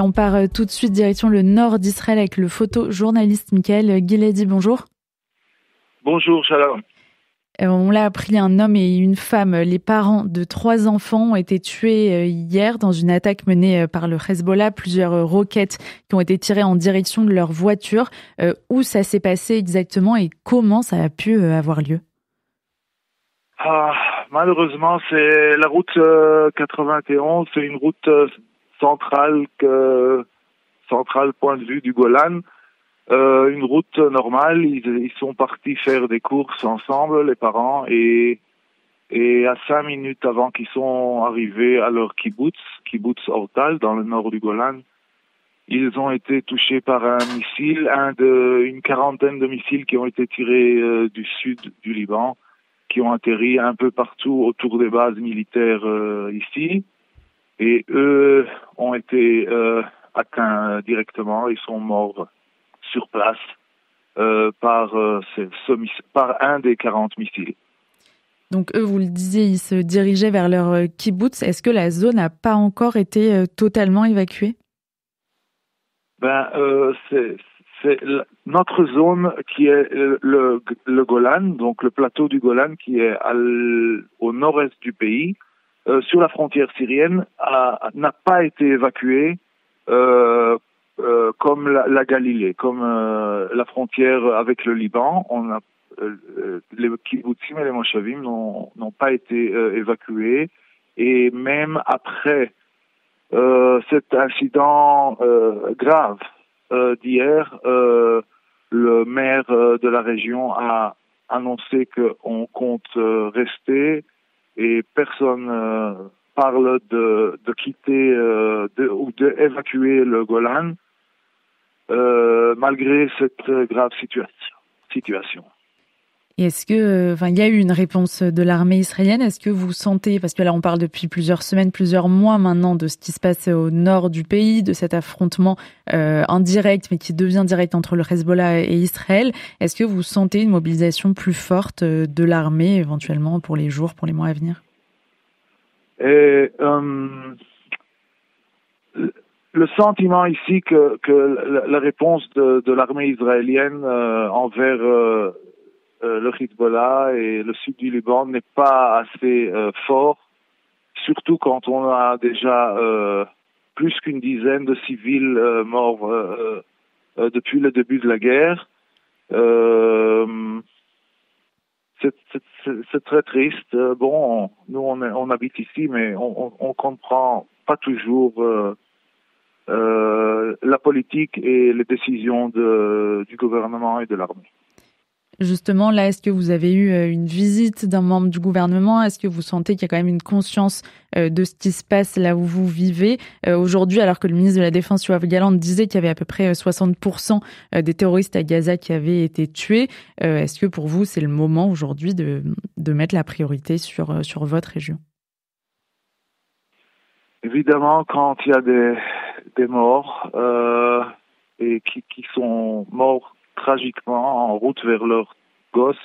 On part tout de suite direction le nord d'Israël avec le photojournaliste Michael Giladi. Bonjour. Bonjour, Shalom. On l'a appris, un homme et une femme, les parents de 3 enfants, ont été tués hier dans une attaque menée par le Hezbollah. Plusieurs roquettes qui ont été tirées en direction de leur voiture. Où ça s'est passé exactement et comment ça a pu avoir lieu? Malheureusement, c'est la route 91, c'est une route centrale point de vue du Golan. Une route normale, ils sont partis faire des courses ensemble, les parents, et à 5 minutes avant qu'ils sont arrivés à leur kibbutz Ortal, dans le nord du Golan, ils ont été touchés par un missile, une quarantaine de missiles qui ont été tirés du sud du Liban, qui ont atterri un peu partout autour des bases militaires ici, et eux ont été atteints directement, ils sont morts sur place par un des 40 missiles. Donc eux, vous le disiez, ils se dirigeaient vers leur kibbutz. Est-ce que la zone n'a pas encore été totalement évacuée? C'est notre zone qui est le Golan, donc le plateau du Golan qui est au nord-est du pays, sur la frontière syrienne, n'a pas été évacuée comme la Galilée, comme la frontière avec le Liban. Les kibbutzim et les moshavim n'ont pas été évacués, et même après cet incident grave d'hier, le maire de la région a annoncé qu'on compte rester, et personne parle de quitter ou d'évacuer le Golan malgré cette grave situation. Et est-ce que, il y a eu une réponse de l'armée israélienne? Est-ce que vous sentez, parce que là on parle depuis plusieurs semaines, plusieurs mois maintenant de ce qui se passe au nord du pays, de cet affrontement indirect mais qui devient direct entre le Hezbollah et Israël. Est-ce que vous sentez une mobilisation plus forte de l'armée éventuellement pour les jours, pour les mois à venir? Le sentiment ici que la réponse de l'armée israélienne envers le Hezbollah et le sud du Liban n'est pas assez fort, surtout quand on a déjà plus qu'une dizaine de civils morts depuis le début de la guerre. C'est très triste. Bon, nous on habite ici, mais on comprend pas toujours la politique et les décisions du gouvernement et de l'armée. Justement, là, est-ce que vous avez eu une visite d'un membre du gouvernement? Est-ce que vous sentez qu'il y a quand même une conscience de ce qui se passe là où vous vivez aujourd'hui, alors que le ministre de la Défense, Yoav Gallant, disait qu'il y avait à peu près 60% des terroristes à Gaza qui avaient été tués? Est-ce que pour vous, c'est le moment aujourd'hui de mettre la priorité sur votre région? Évidemment, quand il y a des morts et qui sont morts tragiquement en route vers leurs gosses,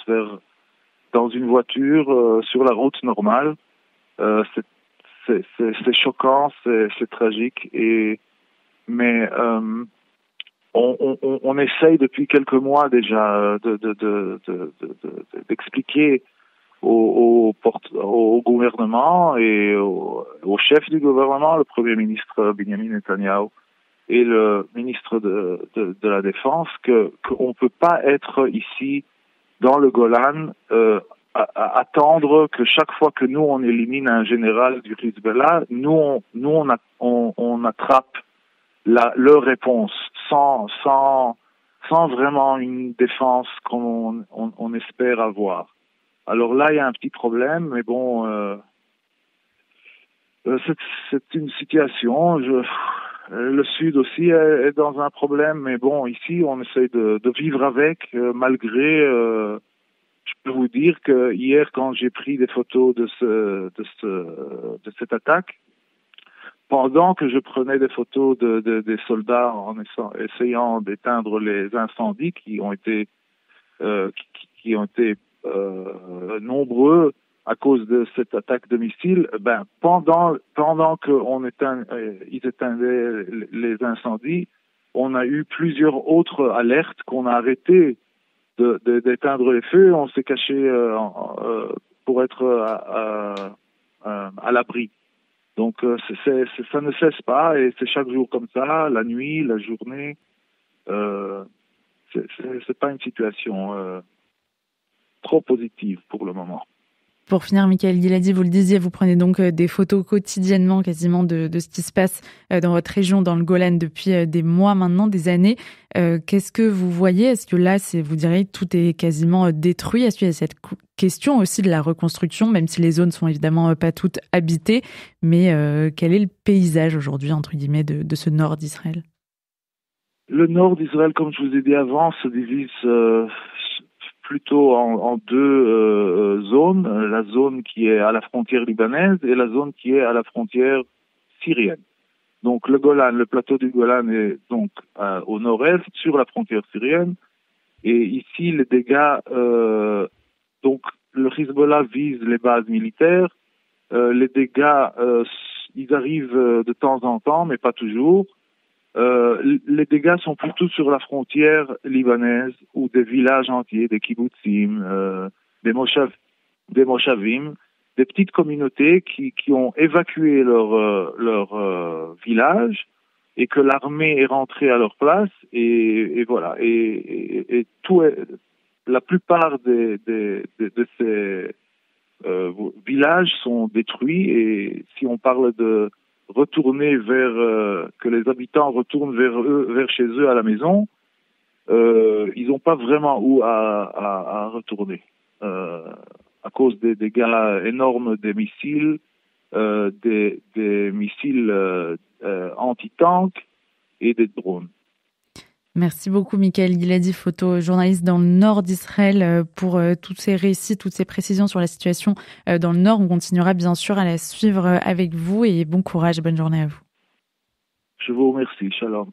dans une voiture sur la route normale, c'est choquant, c'est tragique, mais on essaye depuis quelques mois déjà d'expliquer au gouvernement et au chef du gouvernement, le premier ministre Benjamin Netanyahu, et le ministre de la Défense, qu'on ne peut pas être ici dans le Golan attendre que chaque fois que nous on élimine un général du Hezbollah, on attrape leur réponse sans vraiment une défense qu'on espère avoir. Alors là, il y a un petit problème, mais bon, c'est une situation. Le Sud aussi est dans un problème, mais bon, ici, on essaye de vivre avec, malgré. Je peux vous dire que hier, quand j'ai pris des photos de cette attaque, pendant que je prenais des photos des soldats en essayant d'éteindre les incendies qui ont été nombreux, à cause de cette attaque de missiles, pendant ils éteindaient les incendies, on a eu plusieurs autres alertes qu'on a arrêté d'éteindre les feux. On s'est caché pour être à l'abri. Donc ça ne cesse pas et c'est chaque jour comme ça, la nuit, la journée. C'est pas une situation trop positive pour le moment. Pour finir, Michael Giladi, vous le disiez, vous prenez donc des photos quotidiennement quasiment de ce qui se passe dans votre région, dans le Golan, depuis des mois maintenant, des années. Qu'est-ce que vous voyez? Est-ce que là, vous diriez, tout est quasiment détruit? Est-ce qu'il y a cette question aussi de la reconstruction, même si les zones sont évidemment pas toutes habitées, mais quel est le paysage aujourd'hui, entre guillemets, de ce nord d'Israël? Le nord d'Israël, comme je vous ai dit avant, se divise plutôt en deux zones, la zone qui est à la frontière libanaise et la zone qui est à la frontière syrienne. Donc le Golan, le plateau du Golan est donc au nord-est, sur la frontière syrienne. Et ici, les dégâts, donc le Hezbollah vise les bases militaires. Les dégâts, ils arrivent de temps en temps, mais pas toujours. Les dégâts sont plutôt sur la frontière libanaise ou des villages entiers, des kibbutzim, des moshavim, des petites communautés qui ont évacué leur village et que l'armée est rentrée à leur place et voilà. Et la plupart de ces villages sont détruits et si on parle de retourner que les habitants retournent vers chez eux à la maison, ils n'ont pas vraiment où à retourner à cause des dégâts énormes des missiles, des missiles anti-tanks et des drones. Merci beaucoup, Michael Giladi, photojournaliste dans le nord d'Israël, pour tous ces récits, toutes ces précisions sur la situation dans le nord. On continuera bien sûr à la suivre avec vous et bon courage, bonne journée à vous. Je vous remercie. Shalom.